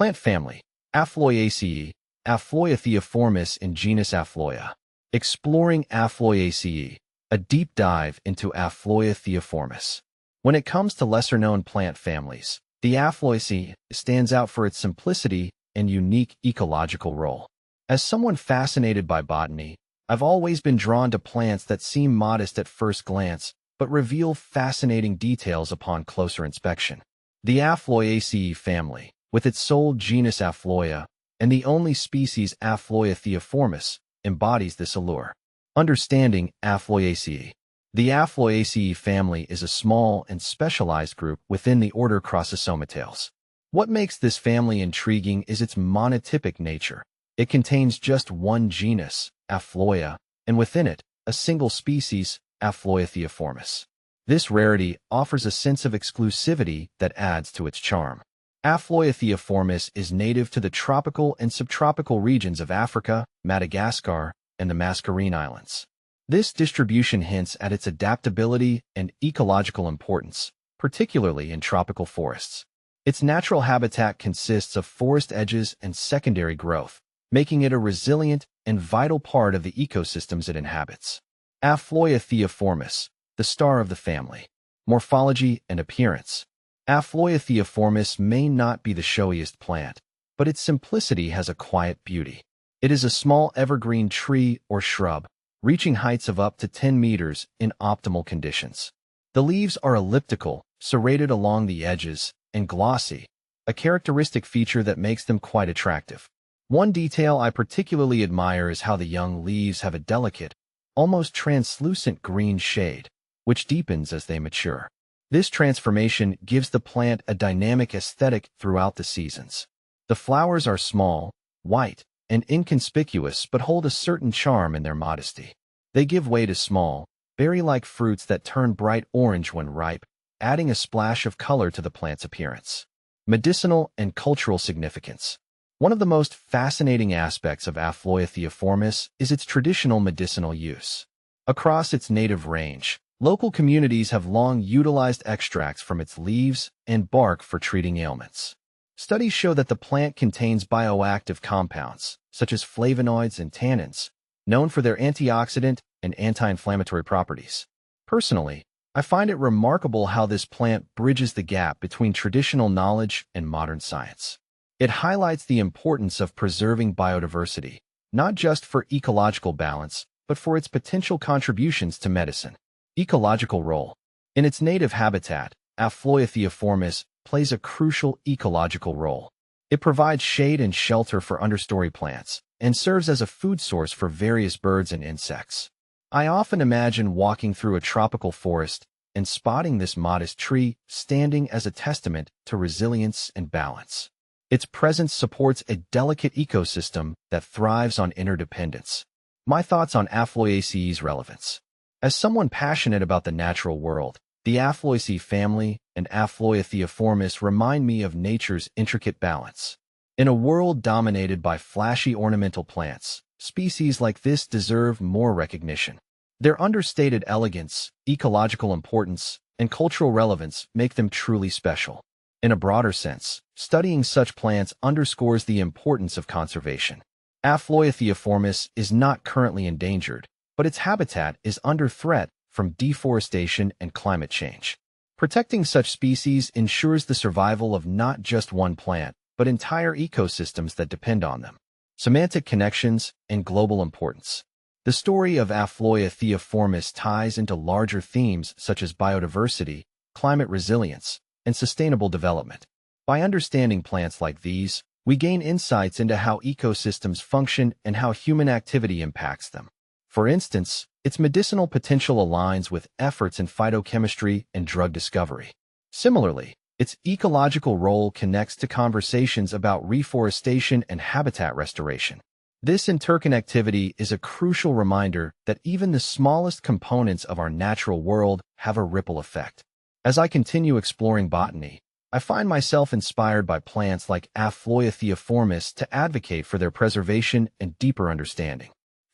Plant family, Aphloiaceae, Aphloia Theiformis in genus Aphloia. Exploring Aphloiaceae, a deep dive into Aphloia Theiformis. When it comes to lesser-known plant families, the Aphloiaceae stands out for its simplicity and unique ecological role. As someone fascinated by botany, I've always been drawn to plants that seem modest at first glance, but reveal fascinating details upon closer inspection. The Aphloiaceae family, with its sole genus Aphloia, and the only species Aphloia Theiformis, embodies this allure. Understanding Aphloiaceae. The Aphloiaceae family is a small and specialized group within the order Crossosomatales. What makes this family intriguing is its monotypic nature. It contains just one genus, Aphloia, and within it, a single species, Aphloia Theiformis. This rarity offers a sense of exclusivity that adds to its charm. Aphloia Theiformis is native to the tropical and subtropical regions of Africa, Madagascar, and the Mascarene Islands. This distribution hints at its adaptability and ecological importance, particularly in tropical forests. Its natural habitat consists of forest edges and secondary growth, making it a resilient and vital part of the ecosystems it inhabits. Aphloia Theiformis, the star of the family. Morphology and appearance. Aphloia Theiformis may not be the showiest plant, but its simplicity has a quiet beauty. It is a small evergreen tree or shrub, reaching heights of up to 10 meters in optimal conditions. The leaves are elliptical, serrated along the edges, and glossy, a characteristic feature that makes them quite attractive. One detail I particularly admire is how the young leaves have a delicate, almost translucent green shade, which deepens as they mature. This transformation gives the plant a dynamic aesthetic throughout the seasons. The flowers are small, white, and inconspicuous but hold a certain charm in their modesty. They give way to small, berry-like fruits that turn bright orange when ripe, adding a splash of color to the plant's appearance. Medicinal and cultural significance. One of the most fascinating aspects of Aphloia Theiformis is its traditional medicinal use. Across its native range, local communities have long utilized extracts from its leaves and bark for treating ailments. Studies show that the plant contains bioactive compounds, such as flavonoids and tannins, known for their antioxidant and anti-inflammatory properties. Personally, I find it remarkable how this plant bridges the gap between traditional knowledge and modern science. It highlights the importance of preserving biodiversity, not just for ecological balance, but for its potential contributions to medicine. Ecological role. In its native habitat, Aphloia Theiformis plays a crucial ecological role. It provides shade and shelter for understory plants and serves as a food source for various birds and insects. I often imagine walking through a tropical forest and spotting this modest tree standing as a testament to resilience and balance. Its presence supports a delicate ecosystem that thrives on interdependence. My thoughts on Aphloiaceae's relevance. As someone passionate about the natural world, the Aphloiaceae family and Aphloia Theiformis remind me of nature's intricate balance. In a world dominated by flashy ornamental plants, species like this deserve more recognition. Their understated elegance, ecological importance, and cultural relevance make them truly special. In a broader sense, studying such plants underscores the importance of conservation. Aphloia Theiformis is not currently endangered, but its habitat is under threat from deforestation and climate change. Protecting such species ensures the survival of not just one plant, but entire ecosystems that depend on them. Semantic connections and global importance. The story of Aphloia Theiformis ties into larger themes such as biodiversity, climate resilience, and sustainable development. By understanding plants like these, we gain insights into how ecosystems function and how human activity impacts them. For instance, its medicinal potential aligns with efforts in phytochemistry and drug discovery. Similarly, its ecological role connects to conversations about reforestation and habitat restoration. This interconnectivity is a crucial reminder that even the smallest components of our natural world have a ripple effect. As I continue exploring botany, I find myself inspired by plants like Aphloia Theiformis to advocate for their preservation and deeper understanding.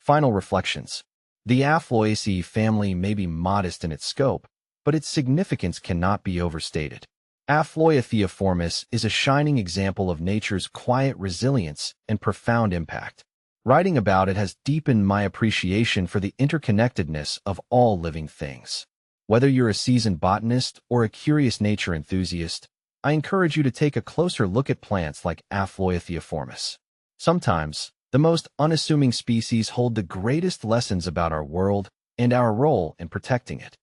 Final reflections. The Aphloiaceae family may be modest in its scope, but its significance cannot be overstated. Aphloia Theiformis is a shining example of nature's quiet resilience and profound impact. Writing about it has deepened my appreciation for the interconnectedness of all living things. Whether you're a seasoned botanist or a curious nature enthusiast, I encourage you to take a closer look at plants like Aphloia Theiformis. Sometimes, the most unassuming species hold the greatest lessons about our world and our role in protecting it.